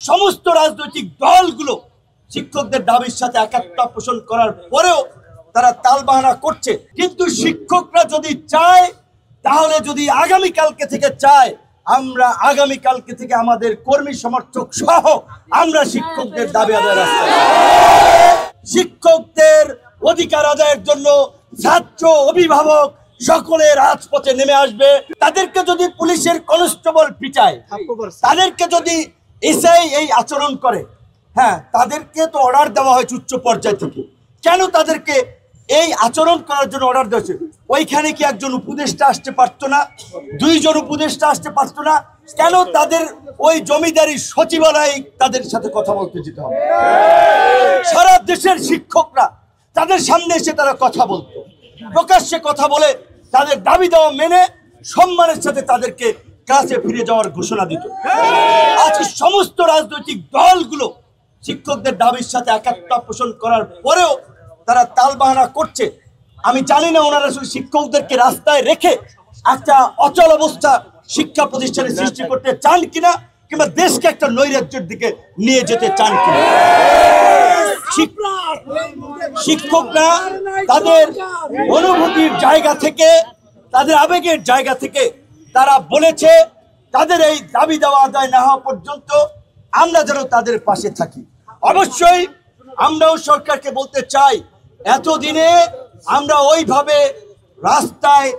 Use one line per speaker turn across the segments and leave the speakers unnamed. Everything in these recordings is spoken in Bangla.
সমস্ত রাজনৈতিক দলগুলো শিক্ষকদের দাবির সাথে একাত্মতা পোষণ করার পরেও তারা তালবাহানা করছে। কিন্তু শিক্ষকরা যদি চায়, তাহলে যদি আগামীকালকে থেকে চায়, আমরা আগামীকালকে থেকে আমাদের কর্মী সমর্থক সহ আমরা শিক্ষকদের দাবি আদায়ের রাস্তায়। শিক্ষকদের অধিকার আদায়ের জন্য ছাত্র, অভিভাবক সকলে রাজপথে নেমে আসবে। তাদেরকে যদি পুলিশের কনস্টেবল পিটায়, তাদেরকে যদি এসআই এই আচরণ করে, হ্যাঁ, তাদেরকে তো অর্ডার দেওয়া হয়েছে উচ্চ পর্যায় থেকে, কেন তাদেরকে এই আচরণ করার জন্য অর্ডার দেওয়া হয়েছে? ওইখানে কি একজন উপদেষ্টা আসতে পারতো না? দুইজন উপদেষ্টা আসতে পারতো না? কেন তাদের ওই জমিদারি সচিবালয়ে তাদের সাথে কথা বলতে যেতে হবে? সারা দেশের শিক্ষকরা তাদের সামনে এসে তারা কথা বলতো, প্রকাশ্যে কথা বলে তাদের দাবি দেওয়া মেনে সম্মানের সাথে তাদেরকে ক্লাসে ফিরে যাওয়ার ঘোষণা দিত। আজকে সমস্ত রাজনৈতিক দলগুলো শিক্ষকদের দাবির সাথে একাত্মতা পোষণ করার পরেও তারা তালবাহানা করছে। আমি জানি না ওনারা শুধু শিক্ষকদেরকে রাস্তায় রেখে একটা অচল অবস্থা শিক্ষা প্রতিষ্ঠানে সৃষ্টি করতে চান কিনা, কিংবা দেশকে একটা নৈরাজ্যের দিকে নিয়ে যেতে চান কিনা। শিক্ষকরা তাদের অনুভূতির জায়গা থেকে, তাদের আবেগের জায়গা থেকে তারা বলেছে তাদের এই দাবি দেওয়া আদায় না হওয়া পর্যন্ত আমরা যেন তাদের পাশে থাকি। অবশ্যই আমরাও সরকারকে বলতে চাই, এতদিনে আমরা ওইভাবে রাস্তায়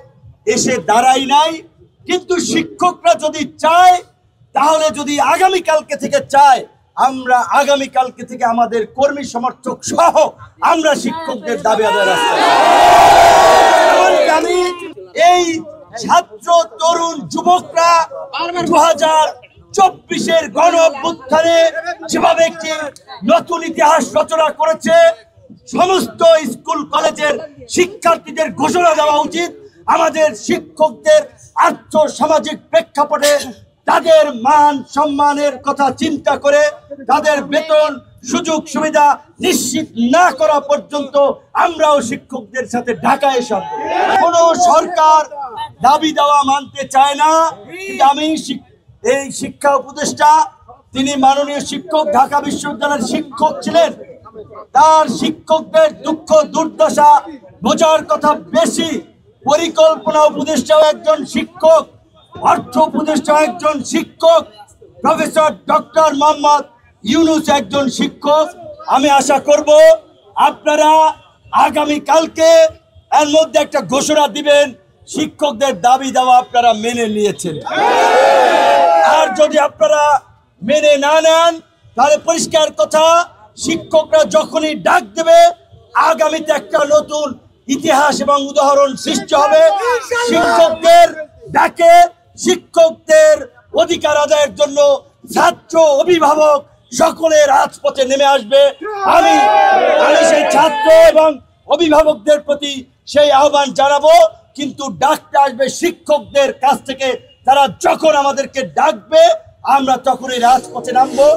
এসে দাঁড়াই নাই, কিন্তু শিক্ষকরা যদি চায়, তাহলে যদি আগামীকালকে থেকে চায়, আমরা আগামীকালকে থেকে আমাদের কর্মী সমর্থক সহ আমরা শিক্ষকদের দাবি আদায়ের রাস্তায়। আমি এই ছাত্র, তরুণ, যুবকরা 2024-এর গণ অভ্যুত্থানে যেভাবে একটি নতুন ইতিহাস রচনা করেছে, সমস্ত স্কুল কলেজের শিক্ষার্থীদের ঘোষণা দেওয়া উচিত আমাদের শিক্ষকদের আর্থ-সামাজিক প্রেক্ষাপটে তাদের মান সম্মানের কথা চিন্তা করে তাদের বেতন, সুযোগ সুবিধা নিশ্চিত না করা পর্যন্ত আমরাও শিক্ষকদের সাথে ঢাকায় এসব কোন সরকার দাবি দেওয়া মানতে চায় না। কিন্তু আমি এই শিক্ষা উপদেষ্টা, তিনি মাননীয় শিক্ষক, ঢাকা বিশ্ববিদ্যালয়ের শিক্ষক ছিলেন, তার শিক্ষকদের দুঃখ দুর্দশা বোঝার কথা বেশি। পরিকল্পনা উপদেষ্টাও একজন শিক্ষক, অর্থ উপদেষ্টা একজন শিক্ষক, প্রফেসর ডক্টর মোহাম্মদ ইউনূস একজন শিক্ষক। আমি আশা করব আপনারা আগামীকালকে এর মধ্যে একটা ঘোষণা দিবেন শিক্ষকদের দাবি দেওয়া আপনারা মেনে নিয়েছেন। আর যদি আপনারা মেনে না নেন, তাহলে পরিষ্কার কথা, শিক্ষকরা যখনই ডাক দেবে, আগামীতে একটা নতুন ইতিহাস এবং উদাহরণ সৃষ্টি হবে। শিক্ষকদের ডাকে, শিক্ষকদের অধিকার আদায়ের জন্য ছাত্র, অভিভাবক সকলে রাজপথে নেমে আসবে। আমি সেই ছাত্র এবং অভিভাবকদের প্রতি সেই আহ্বান জানাবো, কিন্তু ডাকতে আসবে শিক্ষকদের কাছ থেকে। তারা যখন আমাদেরকে ডাকবে, আমরা তখনই রাজপথে নামবো।